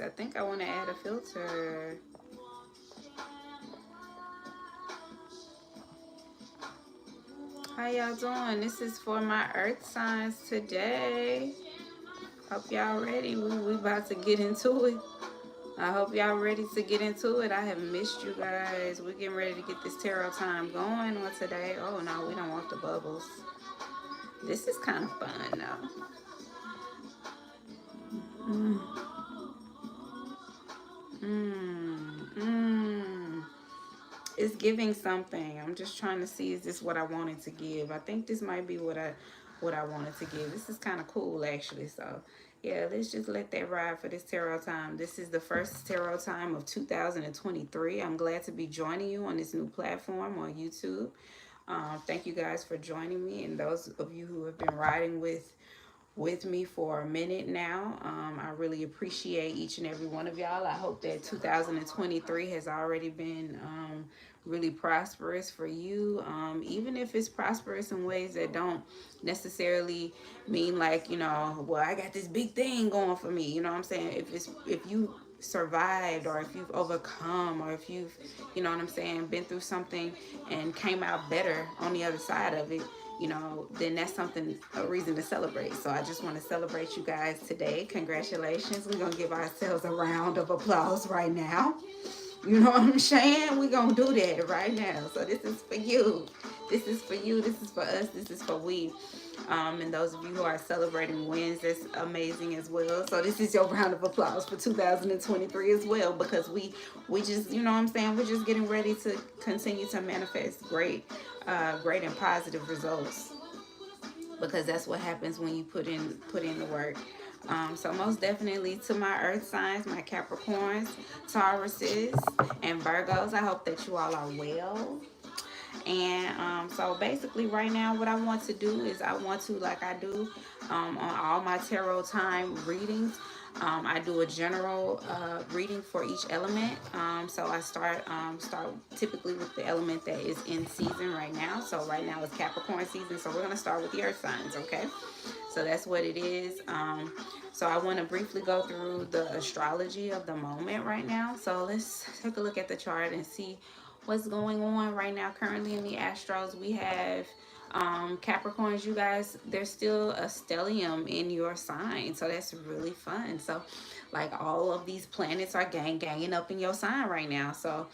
I think I want to add a filter. How y'all doing? This is for my earth signs today. Hope y'all ready. We about to get into it. I hope y'all ready to get into it. I have missed you guys. We're getting ready to get this tarot time going on today. Oh no, we don't want the bubbles. This is kind of fun though. Mm. It's giving something. I'm just trying to see, is this what I wanted to give? I think this might be what I wanted to give. This is kind of cool actually. So yeah, let's just let that ride for this tarot time. This is the first tarot time of 2023. I'm glad to be joining you on this new platform on YouTube. Thank you guys for joining me, and those of you who have been riding with me for a minute now. I really appreciate each and every one of y'all. I hope that 2023 has already been really prosperous for you, even if it's prosperous in ways that don't necessarily mean like, you know, well, I got this big thing going for me, you know what I'm saying? If you survived, or if you've overcome, or if you've, you know what I'm saying, been through something and came out better on the other side of it, you know, then that's something, a reason to celebrate. So I just want to celebrate you guys today. Congratulations. We're going to give ourselves a round of applause right now. You know what I'm saying? We're going to do that right now. So this is for you. This is for you. This is for us. This is for we. And those of you who are celebrating wins, that's amazing as well. So this is your round of applause for 2023 as well, because we just, you know what I'm saying, we're just getting ready to continue to manifest great and positive results, because that's what happens when you put in the work. So most definitely to my earth signs, my Capricorns, Tauruses, and Virgos, I hope that you all are well. And so basically right now what I want to do is I want to, like I do on all my tarot time readings, I do a general reading for each element. So I start typically with the element that is in season right now. So right now it's Capricorn season. So we're going to start with the earth signs, okay? So that's what it is. So I want to briefly go through the astrology of the moment right now. So let's take a look at the chart and see what's going on right now. Currently in the astros, we have Capricorns, you guys, there's still a stellium in your sign, so that's really fun. So like all of these planets are ganging up in your sign right now. So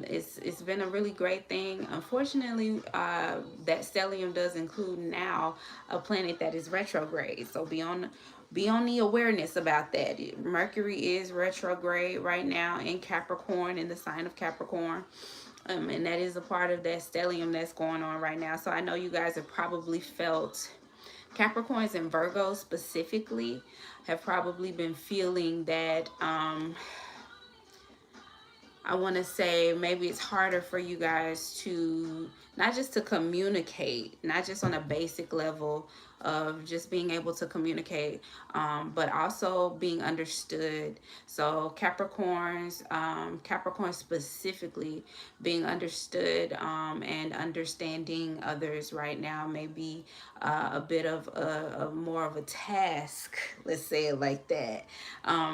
it's been a really great thing. Unfortunately, that stellium does include now a planet that is retrograde, so be on the awareness about that. Mercury is retrograde right now in Capricorn, in the sign of Capricorn. And that is a part of that stellium that's going on right now. So I know you guys have probably felt, Capricorns and Virgos specifically have probably been feeling that I want to say maybe it's harder for you guys to, not just to communicate, not just on a basic level of just being able to communicate, but also being understood. So Capricorns, Capricorn specifically, being understood and understanding others right now may be a bit of a more of a task. Let's say it like that.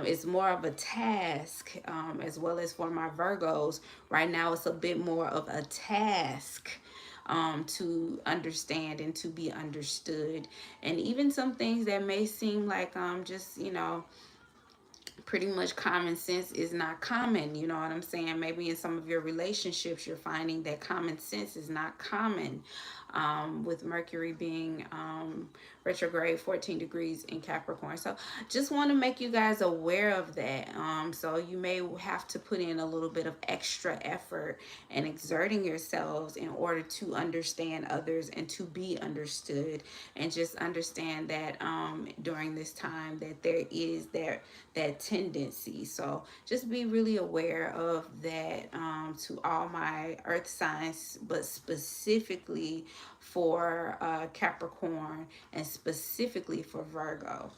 It's more of a task, as well as for my Virgos right now. It's a bit more of a task to understand and to be understood. And even some things that may seem like just, you know, pretty much common sense is not common. You know what I'm saying? Maybe in some of your relationships you're finding that common sense is not common, with Mercury being retrograde 14 degrees in Capricorn. So just want to make you guys aware of that. So you may have to put in a little bit of extra effort and exerting yourselves in order to understand others and to be understood, and just understand that during this time that there is that tendency. So just be really aware of that, to all my earth signs, but specifically for Capricorn and specifically for Virgo.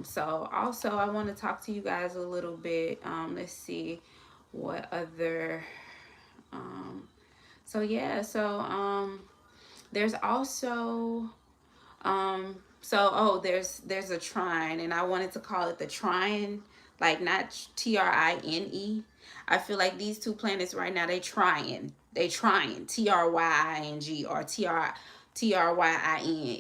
So also I want to talk to you guys a little bit. Let's see what other so yeah, so there's also there's a trine, and I wanted to call it the trine like not Trine. I feel like these two planets right now, they trying Trying or Tryin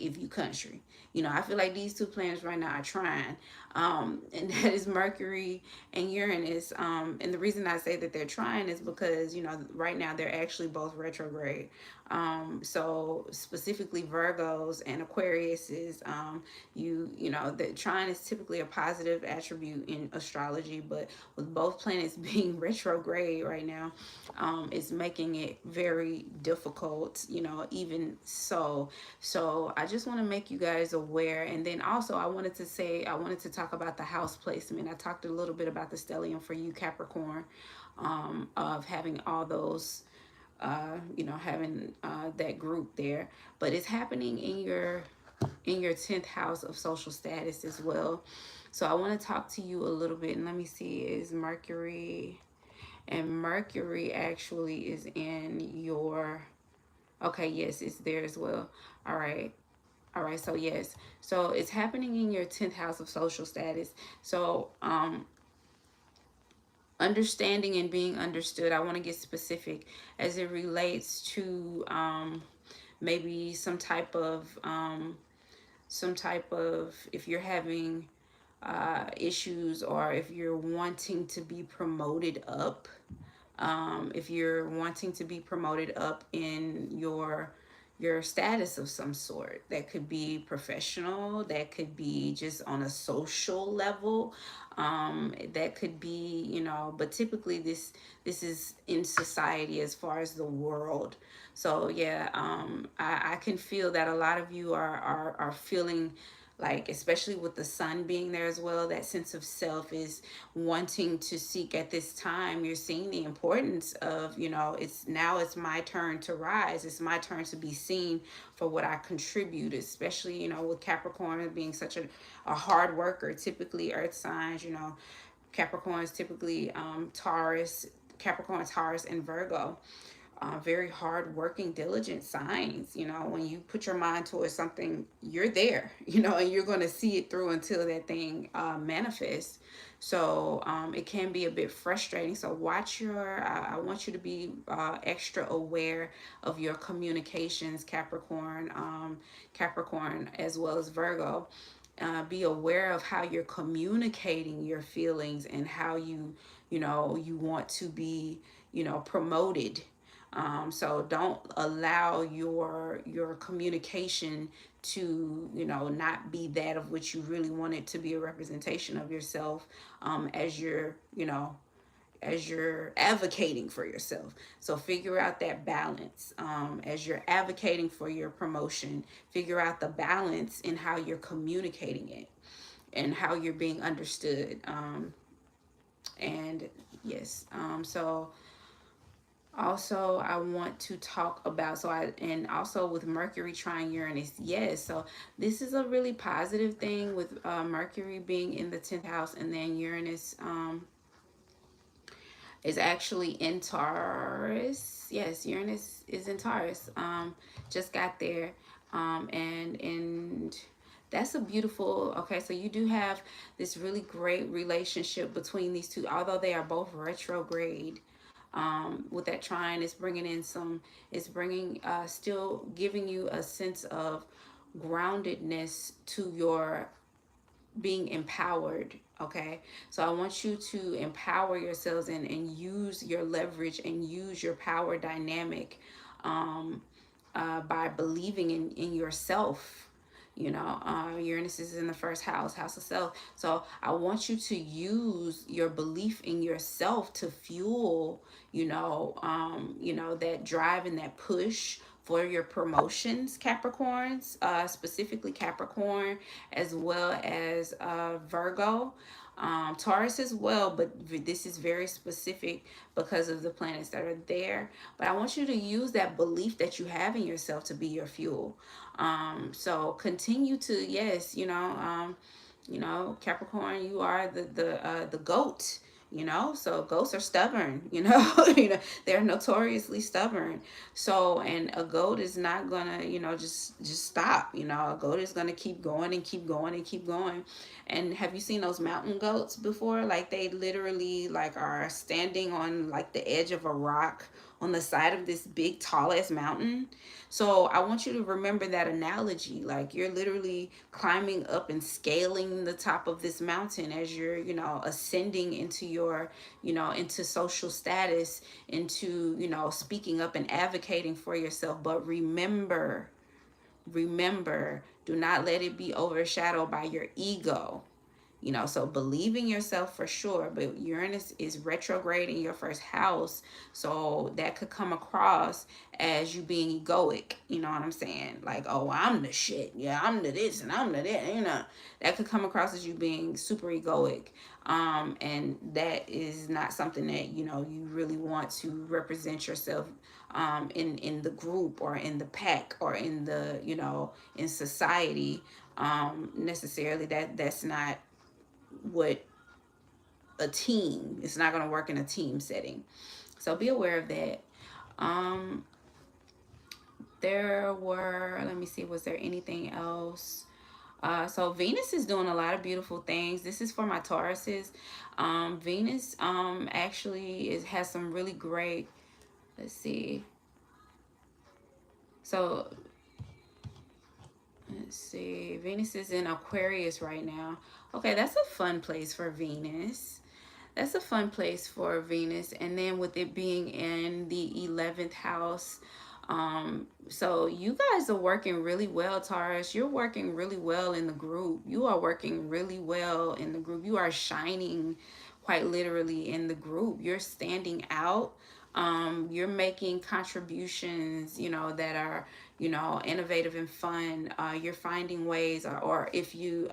if you country. You know, I feel like these two planets right now are trying. And that is Mercury and Uranus. And the reason I say that they're trying is because, you know, right now they're actually both retrograde. So specifically Virgos and Aquarius is, you know, that trine is typically a positive attribute in astrology, but with both planets being retrograde right now, it's making it very difficult, you know, even so. So I just want to make you guys aware. And then also I wanted to talk about the house placement. I talked a little bit about the stellium for you, Capricorn, of having all those, you know, having that group there, but it's happening in your 10th house of social status as well. So I want to talk to you a little bit, and let me see, is Mercury, and Mercury actually is in your, okay, yes, it's there as well. All right. All right, so yes. So it's happening in your 10th house of social status. So understanding and being understood, I want to get specific as it relates to maybe some type of, if you're having issues, or if you're wanting to be promoted up, if you're wanting to be promoted up in your status of some sort. That could be professional, that could be just on a social level, that could be, you know, but typically this is in society as far as the world. So yeah, I can feel that a lot of you are feeling like, especially with the sun being there as well, that sense of self is wanting to seek. At this time, you're seeing the importance of, you know, it's my turn to rise, it's my turn to be seen for what I contribute, especially, you know, with Capricorn being such a hard worker. Typically earth signs, you know, Capricorn is typically Taurus, Capricorn, Taurus, and Virgo. Very hard working, diligent signs. You know, when you put your mind towards something, you're there, you know, and you're going to see it through until that thing manifests. So it can be a bit frustrating. So watch I want you to be extra aware of your communications, Capricorn, Capricorn, as well as Virgo. Be aware of how you're communicating your feelings and how you know, you want to be, you know, promoted. So don't allow your communication to, you know, not be that of which you really want it to be, a representation of yourself, as you're, you know, as you're advocating for yourself. So figure out that balance, as you're advocating for your promotion. Figure out the balance in how you're communicating it and how you're being understood. And yes, so also I want to talk about, and also with Mercury trine Uranus, yes, so this is a really positive thing with Mercury being in the 10th house, and then Uranus is actually in Taurus. Yes, Uranus is in Taurus. Just got there. And that's a beautiful, okay, so you do have this really great relationship between these two, although they are both retrograde. With that trine, it's bringing, still giving you a sense of groundedness to your being empowered. Okay, so I want you to empower yourselves and use your leverage and use your power dynamic, by believing in yourself. You know, Uranus is in the first house, house of self. So I want you to use your belief in yourself to fuel, you know, that drive and that push for your promotions, Capricorns, specifically Capricorn, as well as Virgo. Taurus as well, but this is very specific because of the planets that are there. But I want you to use that belief that you have in yourself to be your fuel. So continue to, yes, you know, Capricorn, you are the goat. you know. So goats are stubborn, you know. You know, they're notoriously stubborn. So, and a goat is not gonna, you know, just stop. You know, a goat is gonna keep going and keep going and keep going. And have you seen those mountain goats before? Like they literally like are standing on like the edge of a rock on the side of this big tallest mountain. So I want you to remember that analogy. Like you're literally climbing up and scaling the top of this mountain as you're, you know, ascending into your, you know, into social status, into, you know, speaking up and advocating for yourself. But remember, do not let it be overshadowed by your ego. You know, so believe in yourself for sure, but Uranus is retrograde in your first house, so that could come across as you being egoic. You know what I'm saying? Like, oh, I'm the shit. Yeah, I'm the this and I'm the that. You know, that could come across as you being super egoic, and that is not something that, you know, you really want to represent yourself in the group or in the pack or in the, you know, in society, necessarily. That's not what a team, it's not going to work in a team setting. So be aware of that. um there were, let me see, was there anything else? So Venus is doing a lot of beautiful things. This is for my Tauruses. Venus actually has some really great, let's see, so let's see, Venus is in Aquarius right now. Okay, that's a fun place for Venus. That's a fun place for Venus. And then with it being in the 11th house, so you guys are working really well, Taurus. You're working really well in the group. You are working really well in the group. You are shining quite literally in the group. You're standing out. You're making contributions, you know, that are, you know, innovative and fun. You're finding ways, or if you,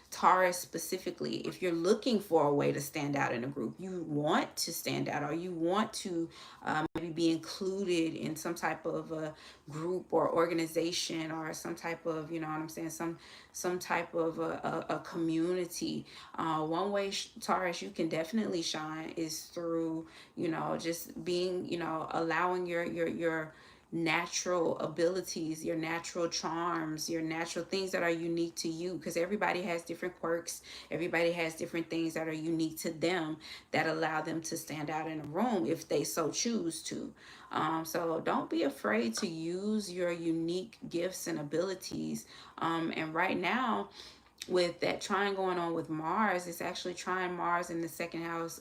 Taurus specifically, if you're looking for a way to stand out in a group, you want to stand out, or you want to maybe be included in some type of a group or organization, or some type of, you know what I'm saying, some type of a community. One way, Taurus, you can definitely shine is through, you know, just being, you know, allowing your natural abilities, your natural charms, your natural things that are unique to you, because everybody has different quirks, everybody has different things that are unique to them that allow them to stand out in a room if they so choose to. So don't be afraid to use your unique gifts and abilities. And right now, with that trine going on with Mars, it's actually trying Mars in the second house,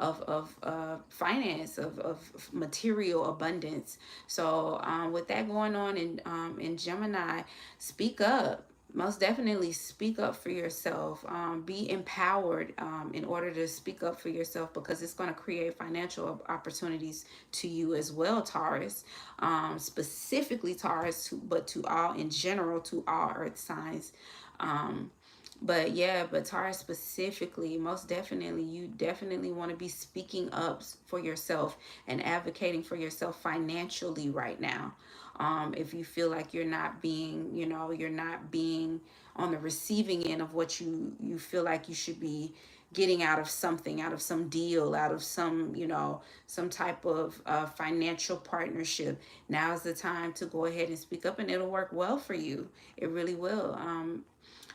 of finance, of material abundance. So with that going on in Gemini, speak up. Most definitely speak up for yourself. Be empowered in order to speak up for yourself, because it's going to create financial opportunities to you as well, Taurus. Specifically Taurus, but to all in general, to all earth signs. But yeah, but Taurus specifically, most definitely, you definitely want to be speaking up for yourself and advocating for yourself financially right now. If you feel like you're not being, you know, you're not being on the receiving end of what you feel like you should be getting out of something, out of some deal, out of some, you know, some type of financial partnership, now's the time to go ahead and speak up, and it'll work well for you. It really will.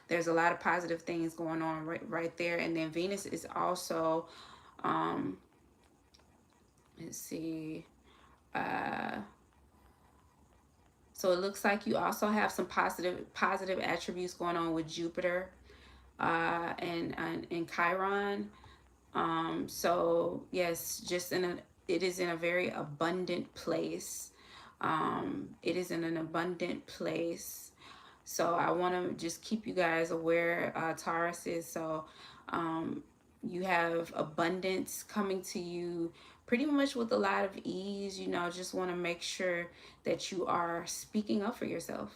There's a lot of positive things going on right there. And then Venus is also, let's see, so it looks like you also have some positive attributes going on with Jupiter and Chiron. So yes, just it is in a very abundant place. It is in an abundant place. So I want to just keep you guys aware, Taurus is. So you have abundance coming to you pretty much with a lot of ease. You know, just want to make sure that you are speaking up for yourself.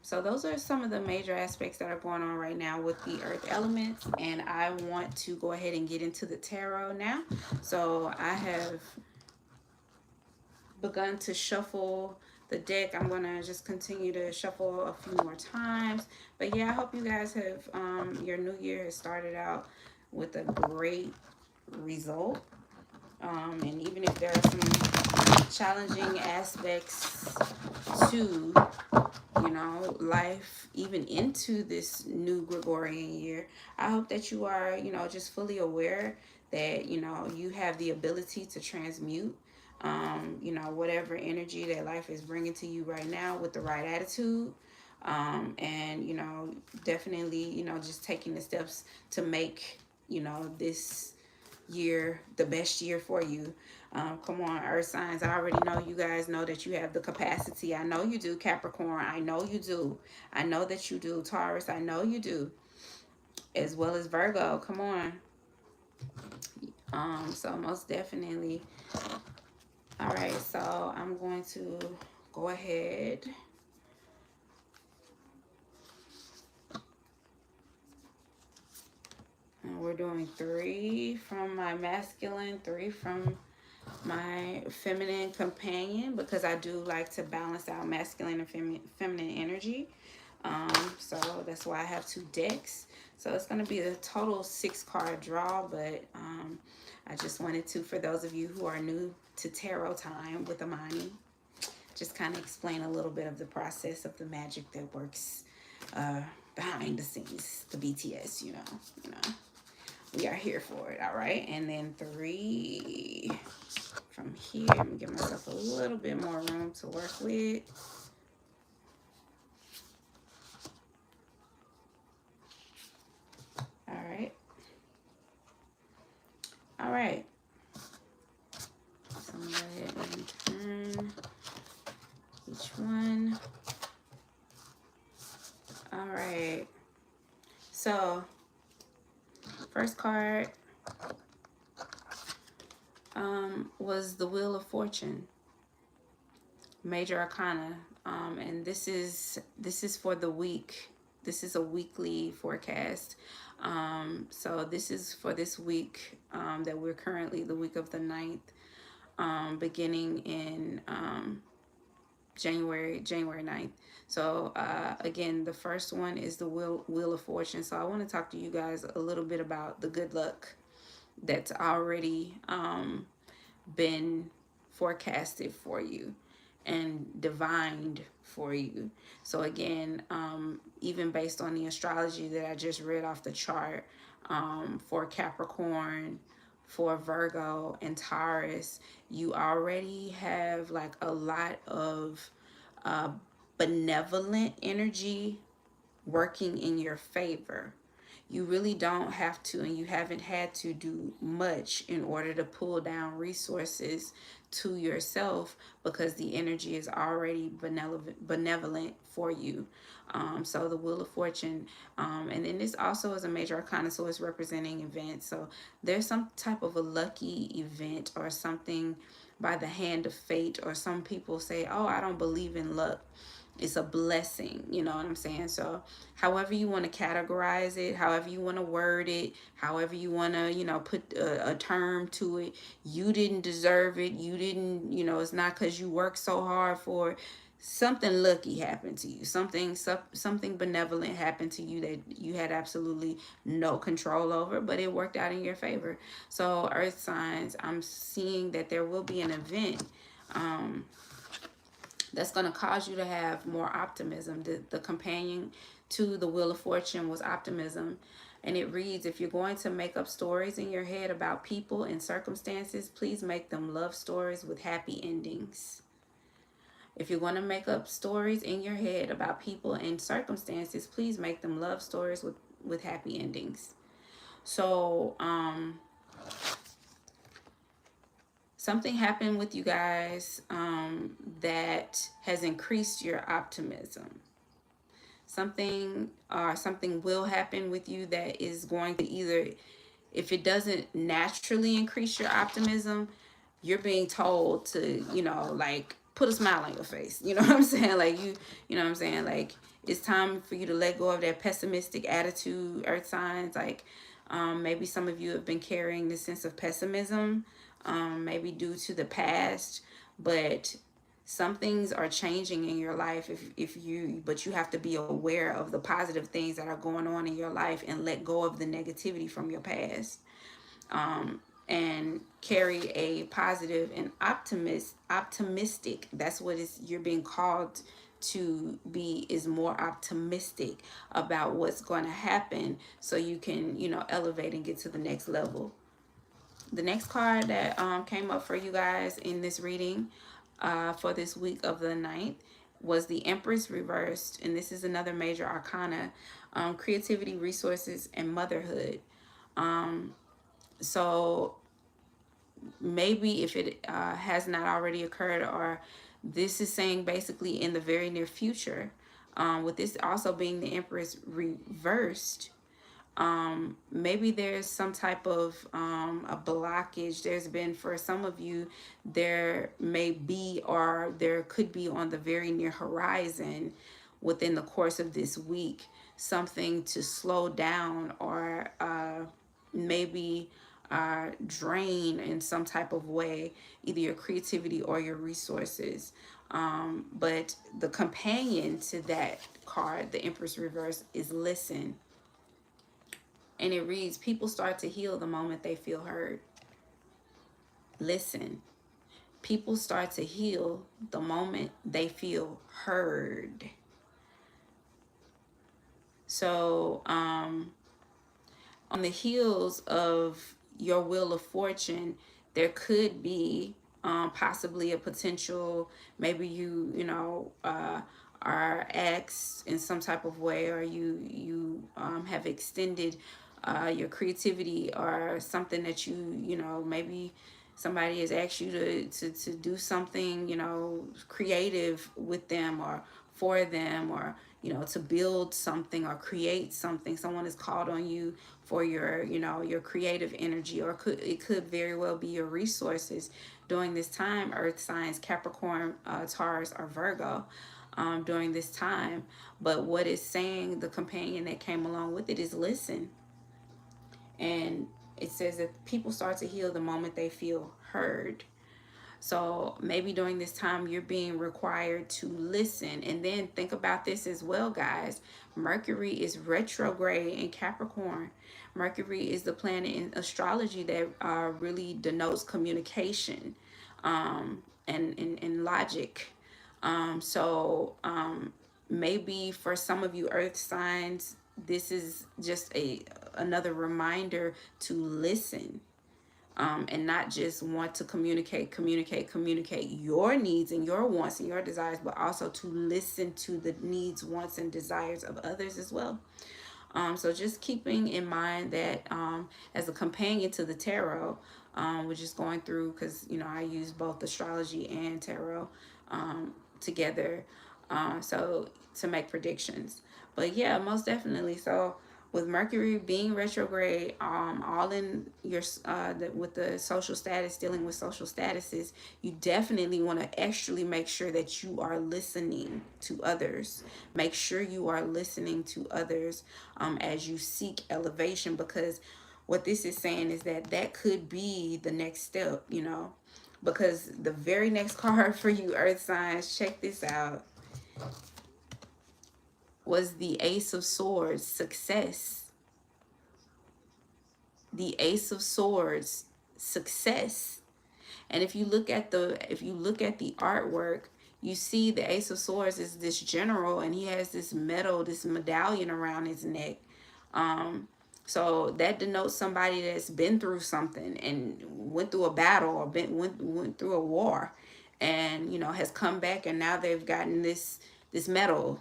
So those are some of the major aspects that are going on right now with the earth elements. And I want to go ahead and get into the tarot now. So I have begun to shuffle the deck. I'm gonna just continue to shuffle a few more times. But yeah, I hope you guys have your new year has started out with a great result. And even if there are some challenging aspects to, you know, life, even into this new Gregorian year, I hope that you are, you know, just fully aware that, you know, you have the ability to transmute, you know, whatever energy that life is bringing to you right now with the right attitude. And, you know, definitely, you know, just taking the steps to make, you know, this year the best year for you. Come on, earth signs, I already know you guys know that you have the capacity. I know you do, Capricorn. I know you do. I know that you do, Taurus. I know you do, as well as Virgo. Come on. So most definitely. All right, so I'm going to go ahead. And we're doing 3 from my masculine, 3 from my feminine companion, because I do like to balance out masculine and feminine energy. So that's why I have 2 decks. So it's going to be a total 6 card draw, but I just wanted to, for those of you who are new to tarot time with Amani, just kind of explain a little bit of the process of the magic that works behind the scenes, the BTS, you know. We are here for it, all right? And then 3 from here. I'm gonna give myself a little bit more room to work with. All right. All right. So I'm gonna go ahead and turn each one. All right. So first card was the Wheel of Fortune, Major Arcana, and this is for the week. This is a weekly forecast. So this is for this week that we're currently, the week of the 9th, beginning in January 9th. So again, the first one is the Wheel of Fortune. So I want to talk to you guys a little bit about the good luck that's already been forecasted for you and divined for you. So again, even based on the astrology that I just read off the chart, for Capricorn, for Virgo and Taurus, you already have like a lot of benevolent energy working in your favor. You really don't have to, and you haven't had to do much in order to pull down resources to yourself, because the energy is already benevolent for you. So the Wheel of Fortune, and then this also is a major arcana, so it's representing events. So there's some type of a lucky event or something by the hand of fate, or some people say, oh, I don't believe in luck. It's a blessing, you know what I'm saying? So however you want to categorize it, however you want to word it, however you want to, you know, put a term to it, you didn't deserve it. You didn't, you know, it's not because you worked so hard for it. Something lucky happened to you. Something benevolent happened to you that you had absolutely no control over, but it worked out in your favor. So earth signs, I'm seeing that there will be an event that's going to cause you to have more optimism. The companion to the Wheel of Fortune was optimism. And it reads, if you're going to make up stories in your head about people and circumstances, please make them love stories with happy endings. If you're going to make up stories in your head about people and circumstances, please make them love stories with happy endings. So, something happened with you guys that has increased your optimism. Something will happen with you that is going to either, if it doesn't naturally increase your optimism, you're being told to, you know, like, put a smile on your face. You know what I'm saying? Like, you know what I'm saying? Like, it's time for you to let go of that pessimistic attitude, earth signs. Like, maybe some of you have been carrying this sense of pessimism, maybe due to the past, but Some things are changing in your life, but you have to be aware of the positive things that are going on in your life and let go of the negativity from your past. And carry a positive and optimistic, that's what is you're being called to be, is more optimistic about what's going to happen, so you can, elevate and get to the next level. The next card that came up for you guys in this reading for this week of the 9th was the Empress reversed, and this is another major arcana, creativity, resources, and motherhood. So maybe if it has not already occurred, or this is saying basically in the very near future, with this also being the Empress reversed, maybe there's some type of a blockage. There's been, for some of you, there may be, or there could be on the very near horizon within the course of this week, something to slow down, or maybe drain in some type of way, either your creativity or your resources. But the companion to that card, the Empress reverse, is listen. And it reads, people start to heal the moment they feel heard. Listen. People start to heal the moment they feel heard. So, on the heels of your wheel of fortune, there could be possibly a potential, maybe are asked in some type of way, or you have extended your creativity, or something that maybe somebody has asked you to do something creative with them, or for them, or to build something or create something. Someone has called on you for your creative energy, or it could very well be your resources during this time, earth signs, Capricorn, Taurus, or Virgo, during this time. But what is saying, the companion that came along with it, is listen. And it says that people start to heal the moment they feel heard. So maybe during this time, you're being required to listen. And then think about this as well, guys. Mercury is retrograde in Capricorn. Mercury is the planet in astrology that really denotes communication, and logic. Maybe for some of you earth signs, this is just another reminder to listen. And not just want to communicate your needs and your wants and your desires, but also to listen to the needs, wants, and desires of others as well. So just keeping in mind that as a companion to the tarot, we're just going through, because I use both astrology and tarot together, so to make predictions. But yeah, most definitely. So with Mercury being retrograde, all in your with the social status, dealing with social statuses, you definitely want to actually make sure that you are listening to others. Make sure you are listening to others as you seek elevation, because what this is saying is that could be the next step, because the very next card for you earth signs, check this out, was the Ace of Swords, success. The Ace of Swords, success. And if you look at the artwork, you see the Ace of Swords is this general, and he has this medallion around his neck. So that denotes somebody that's been through something and went through a battle, or went through a war, and has come back, and now they've gotten this medal,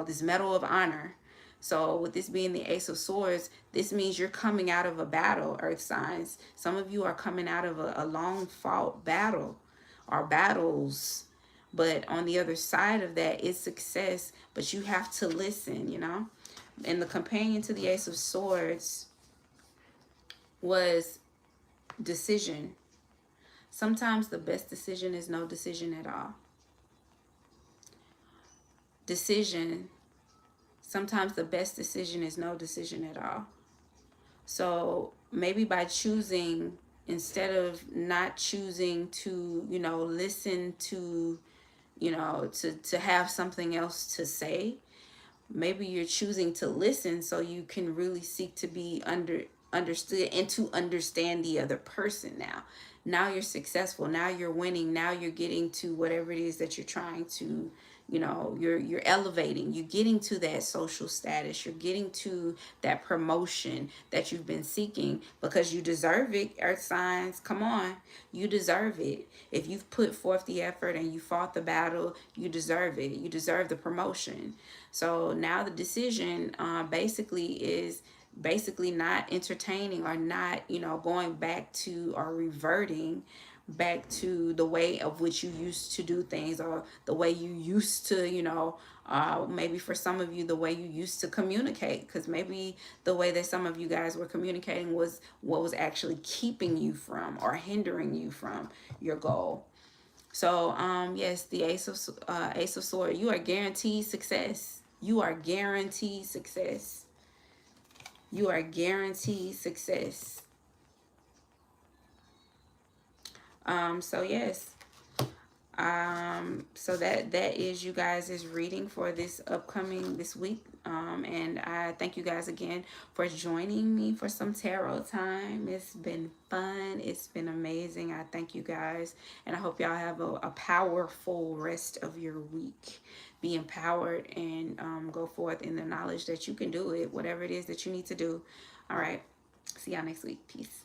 this medal of honor. So with this being the Ace of Swords, this means you're coming out of a battle, earth signs. Some of you are coming out of a long fought battle, or battles. But on the other side of that is success, but you have to listen, And the companion to the Ace of Swords was decision. Sometimes the best decision is no decision at all. Decision. Sometimes the best decision is no decision at all. So maybe by choosing, instead of not choosing to, listen to, you know, to have something else to say. Maybe you're choosing to listen so you can really seek to be understood and to understand the other person. Now you're successful, now you're winning, now you're getting to whatever it is that you're trying to, you know, you're elevating, you're getting to that social status, you're getting to that promotion that you've been seeking, because you deserve it. Earth signs, come on, you deserve it. If you've put forth the effort and you fought the battle, you deserve it. You deserve the promotion. So now the decision basically is basically not entertaining, or not, you know, going back to or reverting back to the way of which you used to do things, or the way you used to, you know, maybe for some of you, the way you used to communicate, because maybe the way that some of you guys were communicating was what was actually keeping you from or hindering you from your goal. So yes, the Ace of Swords, you are guaranteed success. You are guaranteed success. You are guaranteed success. So yes, so that is you guys' reading for this week. And I thank you guys again for joining me for some tarot time. It's been fun, it's been amazing. I thank you guys, and I hope y'all have a powerful rest of your week. Be empowered, and go forth in the knowledge that you can do it, whatever it is that you need to do. All right, see y'all next week. Peace.